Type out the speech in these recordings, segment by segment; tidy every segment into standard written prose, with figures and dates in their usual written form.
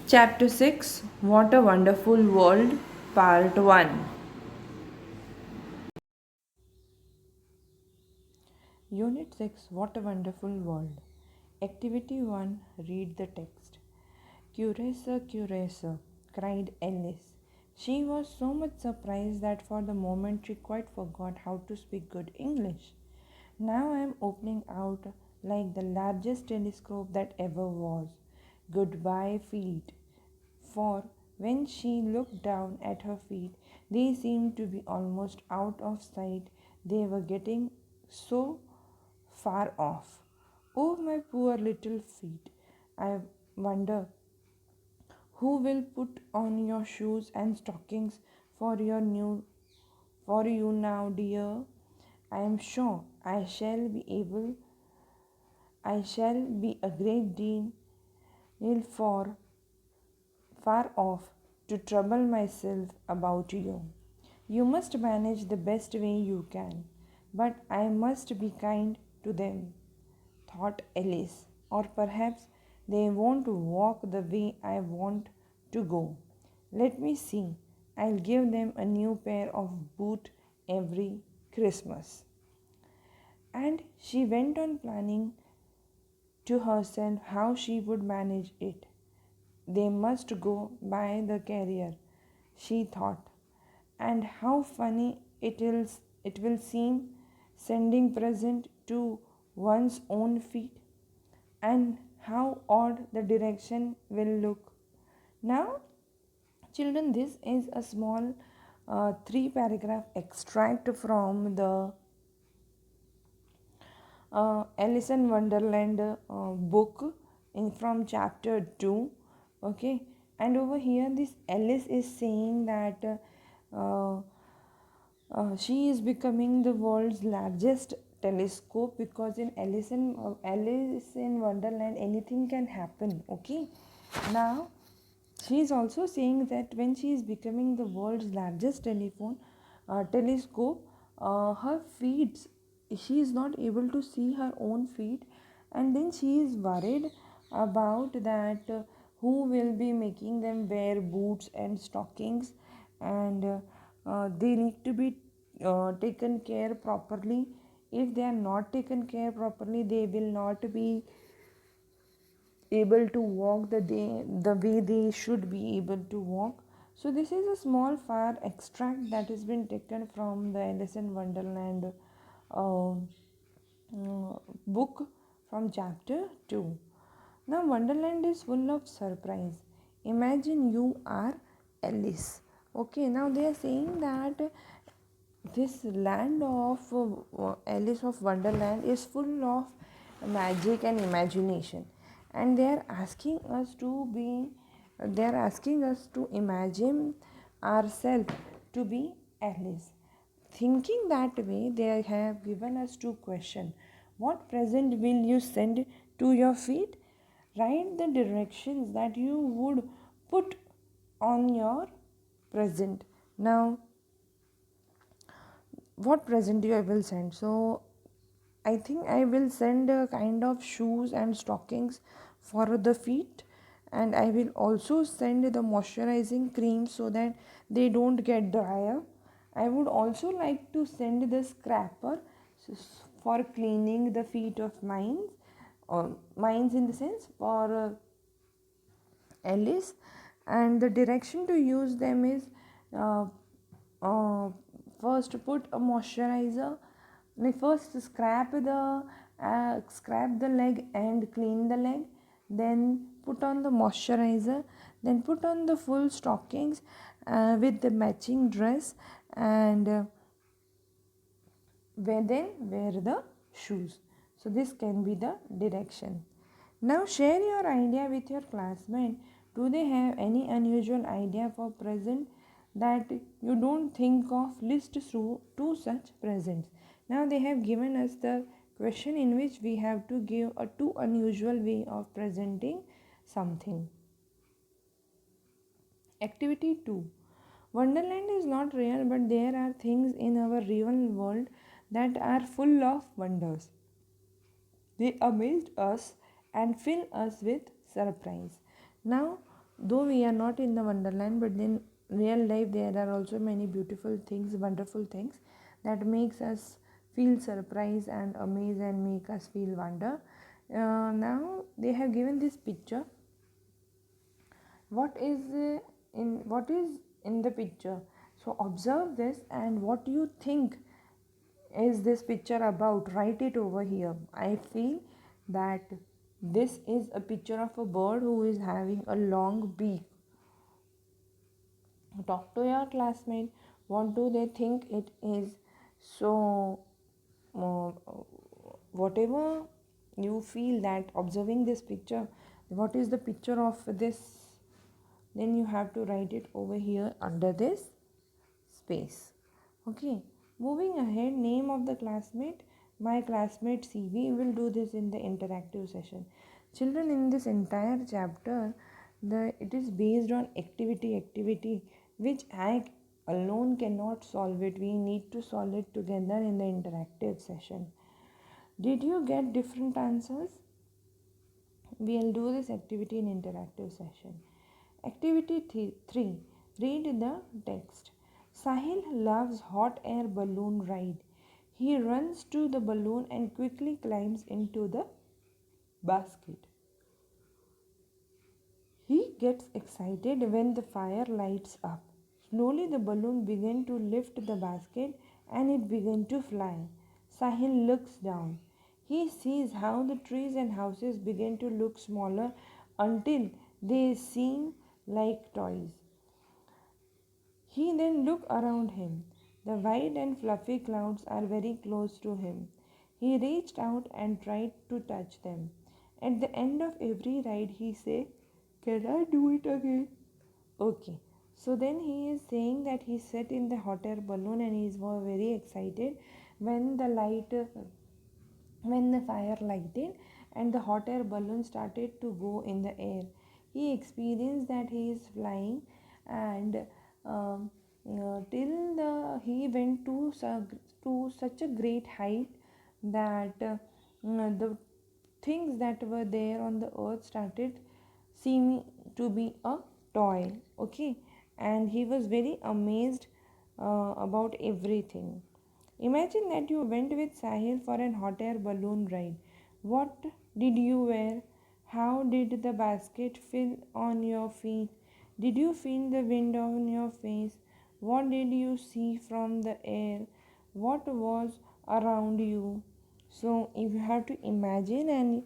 Chapter 6, What a Wonderful World, Part 1. Unit 6, What a Wonderful World. Activity 1, Read the text. Curacao, Curacao, cried Alice. She was so much surprised that for the moment she quite forgot how to speak good English. Now I am opening out like the largest telescope that ever was. Goodbye, feet. For when she looked down at her feet, they seemed to be almost out of sight. They were getting so far off. Oh, my poor little feet. I wonder who will put on your shoes and stockings for your new for you now, dear. I am sure I shall be a great deal for far off to trouble myself about you. You must manage the best way you can, but I must be kind to them, thought Alice, or perhaps they won't walk the way I want to go. Let me see, I'll give them a new pair of boots every Christmas. And she went on planning to herself how she would manage it. They must go by the carrier, she thought. And how funny it will seem sending present to one's own feet, and how odd the direction will look. Now, children, this is a small three paragraph extract from the Alice in Wonderland book from chapter 2. Okay, and over here, this Alice is saying that she is becoming the world's largest telescope, because in Alice in Wonderland anything can happen. Okay, now she is also saying that when she is becoming the world's largest telescope, her feet, she is not able to see her own feet, and then she is worried about that who will be making them wear boots and stockings, and they need to be taken care properly. If they are not taken care properly, they will not be able to walk the way they should be able to walk. So this is a small fire extract that has been taken from the Alice in Wonderland uh, book from chapter 2. Now Wonderland is full of surprise. Imagine you are Alice. Okay, now they are saying that this land of Alice of Wonderland is full of magic and imagination, and they are asking us to imagine ourselves to be Alice. Thinking that way, they have given us two questions. What present will you send to your feet? Write the directions that you would put on your present. Now, what present I will send? So I think I will send a kind of shoes and stockings for the feet, and I will also send the moisturizing cream so that they don't get drier. I would also like to send the scraper for cleaning the feet of mine, or mines in the sense for Alice, and the direction to use them is uh, uh, first put a moisturizer, like first scrap the leg and clean the leg, then put on the moisturizer, then put on the full stockings with the matching dress, and wear the shoes. So this can be the direction. Now share your idea with your classmate. Do they have any unusual idea for present that you don't think of? List through two such presents. Now they have given us the question in which we have to give a two unusual way of presenting something. Activity 2. Wonderland is not real, but there are things in our real world that are full of wonders. They amazed us and fill us with surprise. Now, Though we are not in the wonderland, but in real life there are also many beautiful things, wonderful things that makes us feel surprise and amaze and make us feel wonder. Now they have given this picture. What is in the picture? So observe this, and what you think is this picture about, write it over here. I feel that this is a picture of a bird who is having a long beak. Talk to your classmate, what do they think it is? So uh, whatever you feel that observing this picture, what is the picture of this, then you have to write it over here under this space. Okay, moving ahead, name of the classmate, my classmate C. We will do this in the interactive session. Children, in this entire chapter, it is based on activity which I alone cannot solve it. We need to solve it together in the interactive session. Did you get different answers? We'll do this activity in interactive session. Activity 3. Read the text. Sahil loves hot air balloon ride. He runs to the balloon and quickly climbs into the basket. He gets excited when the fire lights up. Slowly the balloon began to lift the basket and it began to fly. Sahil looks down. He sees how the trees and houses begin to look smaller until they seem like toys. He then looked around him. The white and fluffy clouds are very close to him. He reached out and tried to touch them. At the end of every ride, he said, "Can I do it again?" Okay. So then he is saying that he sat in the hot air balloon and he was very excited when when the fire lighted and the hot air balloon started to go in the air. He experienced that he is flying, and um, till he went to such a great height that the things that were there on the earth started seeming to be a toy. Okay, and he was very amazed about everything. Imagine that you went with Sahil for an hot air balloon ride. What did you wear? How did the basket feel on your feet? Did you feel the wind on your face? What did you see from the air? What was around you? So, if you have to imagine and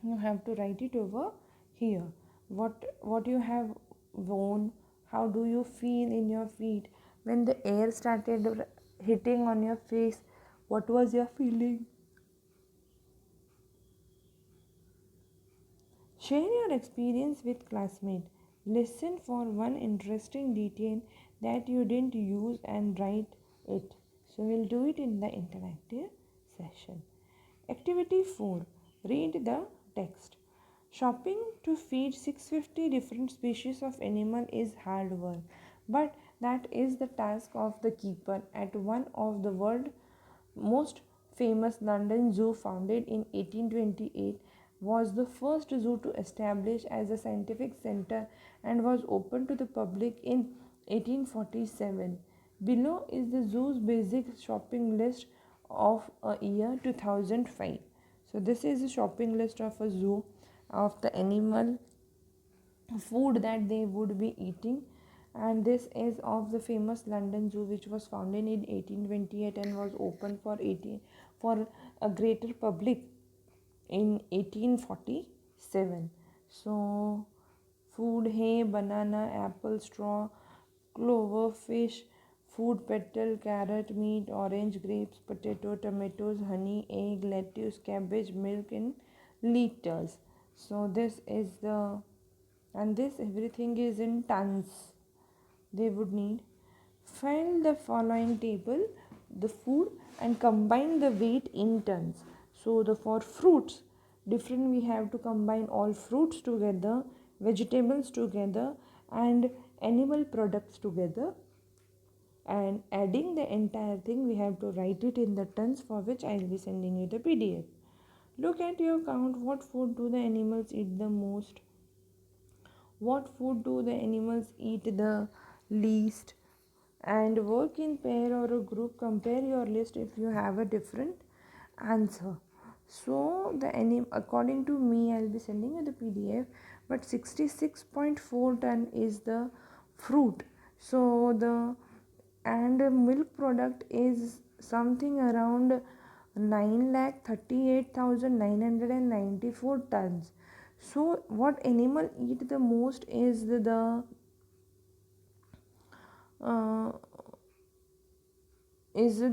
you have to write it over here. What you have worn, how do you feel in your feet when the air started hitting on your face? What was your feeling? Share your experience with classmate. Listen for one interesting detail that you didn't use and write it. So we'll do it in the interactive session. Activity 4. Read the text. Shopping to feed 650 different species of animal is hard work, but that is the task of the keeper at one of the world most famous London Zoo, founded in 1828, was the first zoo to establish as a scientific center and was opened to the public in 1847. Below is the zoo's basic shopping list of a year 2005. So this is a shopping list of a zoo of the animal food that they would be eating, and this is of the famous London Zoo, which was founded in 1828 and was opened for a greater public in 1847. So food: hay, banana, apple, straw, clover, fish, food, petal, carrot, meat, orange, grapes, potato, tomatoes, honey, egg, lettuce, cabbage, milk in liters. So this is the, and this everything is in tons they would need. Find the following table the food and combine the weight in tons. So the for fruits different, we have to combine all fruits together, vegetables together, and animal products together, and adding the entire thing we have to write it in the tons, for which I will be sending you the PDF. Look at your count. What food do the animals eat the most? What food do the animals eat the least? And work in pair or a group. Compare your list if you have a different answer. So according to me, I'll be sending you the PDF, but 66.4 ton is the fruit. So the and milk product is something around 9,38,994 tons. So what animal eat the most is uh,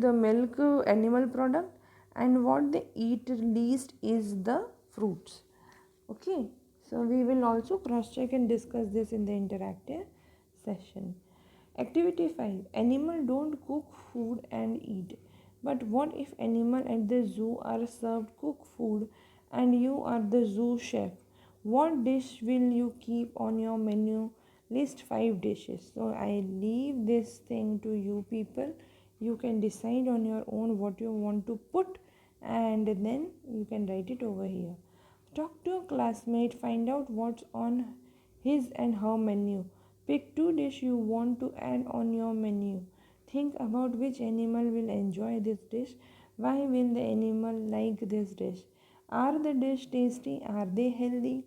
the milk animal product, and what they eat least is the fruits. Okay, so we will also cross check and discuss this in the interactive session. Activity 5: animal don't cook food and eat. But what if animal at the zoo are served cooked food and you are the zoo chef? What dish will you keep on your menu? List 5 dishes. So I leave this thing to you people. You can decide on your own what you want to put, and then you can write it over here. Talk to a classmate, find out what's on his and her menu. Pick 2 dishes you want to add on your menu. Think about which animal will enjoy this dish. Why will the animal like this dish? Are the dish tasty? Are they healthy?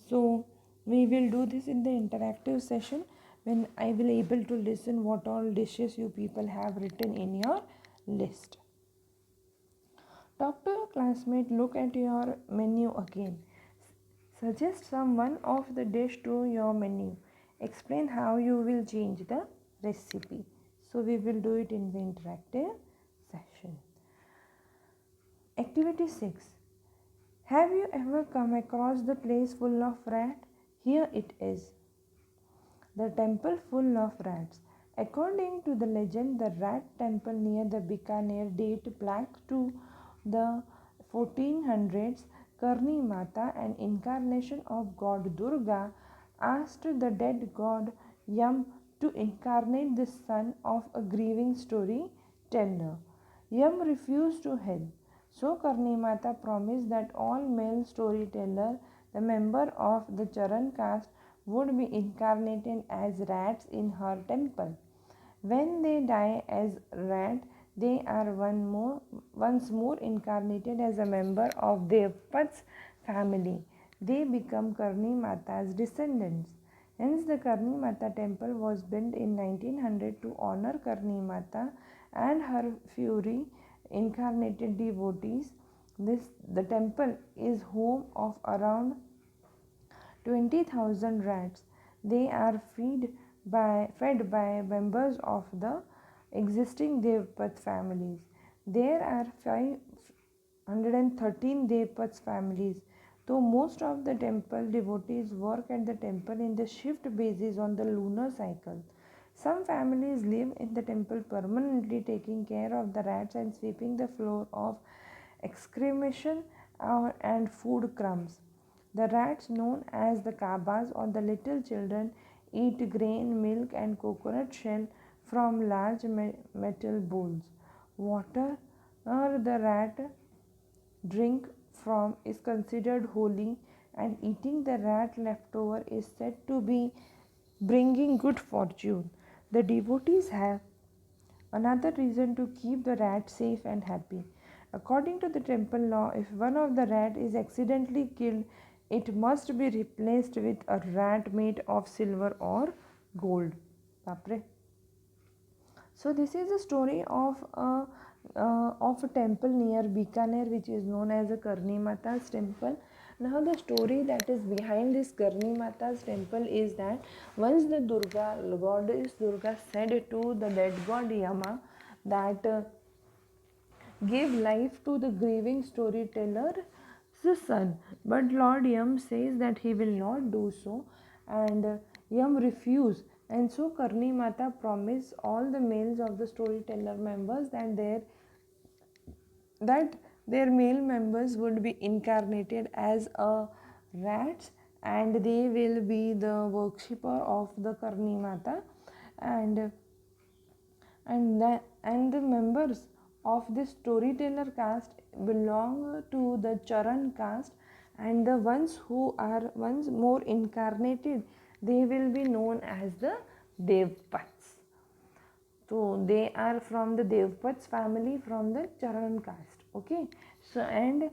So we will do this in the interactive session when I will able to listen what all dishes you people have written in your list. Talk to your classmate, look at your menu again. Suggest some one of the dish to your menu. Explain how you will change the recipe. So we will do it in the interactive session. Activity 6. Have you ever come across the place full of rat? Here it is. The temple full of rats. According to the legend, the rat temple near the Bikaner date back to the 1400s. Karni Mata, an incarnation of god Durga, asked the dead god Yam to incarnate the son of a grieving storyteller. Yam refused to help. So Karni Mata promised that all male storytellers, the member of the Charan caste, would be incarnated as rats in her temple. When they die as rat, they are once more incarnated as a member of their Pat's family. They become Karni Mata's descendants. Hence, the Karni Mata temple was built in 1900 to honor Karni Mata and her fury incarnated devotees. The temple is home of around 20,000 rats. They are fed by members of the existing Devpat families. There are 513 Devpats families. Though most of the temple devotees work at the temple in the shift basis on the lunar cycle, some families live in the temple permanently, taking care of the rats and sweeping the floor of excremation and food crumbs. The rats, known as the kabas or the little children, eat grain, milk, and coconut shell from large metal bowls. Water the rat drink from is considered holy, and eating the rat leftover is said to be bringing good fortune. The devotees have another reason to keep the rat safe and happy. According to the temple law, if one of the rat is accidentally killed, it must be replaced with a rat made of silver or gold. Bapre. So this is a story of a temple near Bikaner, which is known as a Karni Mata's temple. Now the story that is behind this Karni Mata's temple is that once the goddess Durga said to the dead god Yama that gave life to the grieving storyteller's son. But Lord Yam says that he will not do so, and Yam refused. And so Karni Mata promised all the males of the storyteller members that their male members would be incarnated as a rats, and they will be the worshipper of the Karni Mata, and the members of this storyteller caste belong to the Charan caste, and the ones who are once more incarnated, they will be known as the Devpats. So they are from the Devpats family from the Charan caste. Okay. So and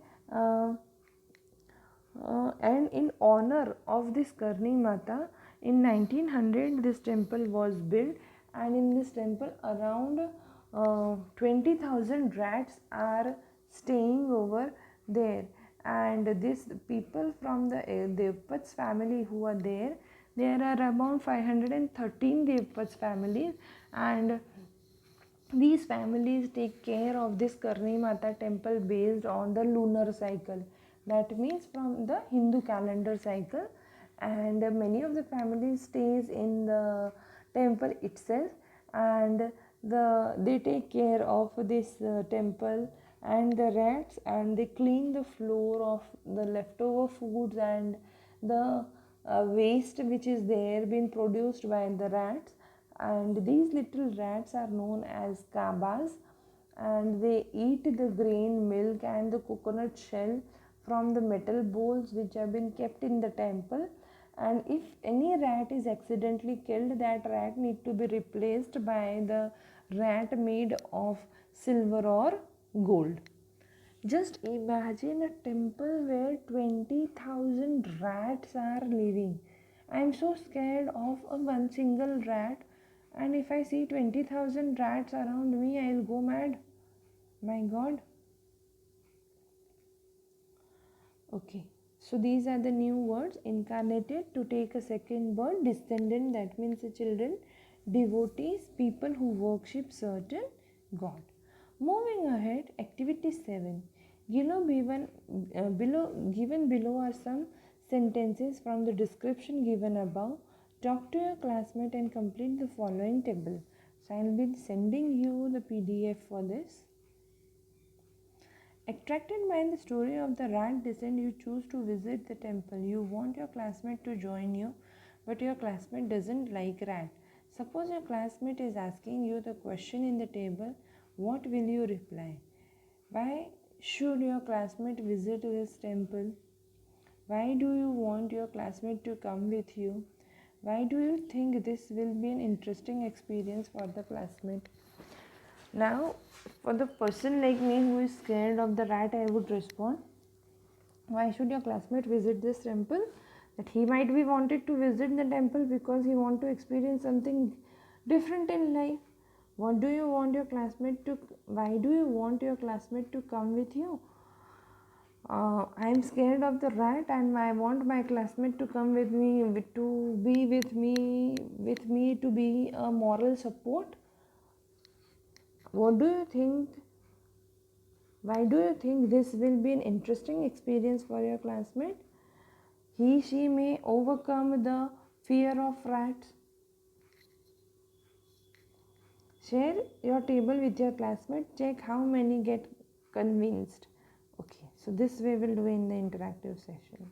in honor of this Karni Mata, in 1900 this temple was built, and in this temple around 20,000 rats are staying over there. And these people from the Devpats family who are there are around 513 Devpats families, and these families take care of this Karni Mata temple based on the lunar cycle. That means from the Hindu calendar cycle, and many of the families stays in the temple itself, and they take care of this temple and the rats, and they clean the floor of the leftover foods and the waste which is there being produced by the rats. And these little rats are known as kabas, and they eat the grain milk and the coconut shell from the metal bowls which have been kept in the temple. And if any rat is accidentally killed, that rat need to be replaced by the rat made of silver or gold. Just imagine a temple where 20,000 rats are living. I'm so scared of a one single rat, and if I see 20,000 rats around me, I'll go mad. My God. Okay, so these are the new words: incarnated, to take a second birth; descendant, that means the children; devotees, people who worship certain God. Moving ahead, activity 7. Given below are some sentences from the description given above. Talk to your classmate and complete the following table. So I will be sending you the PDF for this. Attracted by the story of the rat descent, you choose to visit the temple. You want your classmate to join you, but your classmate doesn't like rat. Suppose your classmate is asking you the question in the table, what will you reply? Why should your classmate visit this temple? Why do you want your classmate to come with you? Why do you think this will be an interesting experience for the classmate? Now, for the person like me who is scared of the rat, I would respond, why should your classmate visit this temple? That he might be wanted to visit the temple because he want to experience something different in life. What do you want your classmate to? Why do you want your classmate to come with you? I am scared of the rat, and I want my classmate to come with me, to be with me to be a moral support. What do you think? Why do you think this will be an interesting experience for your classmate? She may overcome the fear of rats. Share your table with your classmate. Check how many get convinced. Okay, so this way we'll do in the interactive session.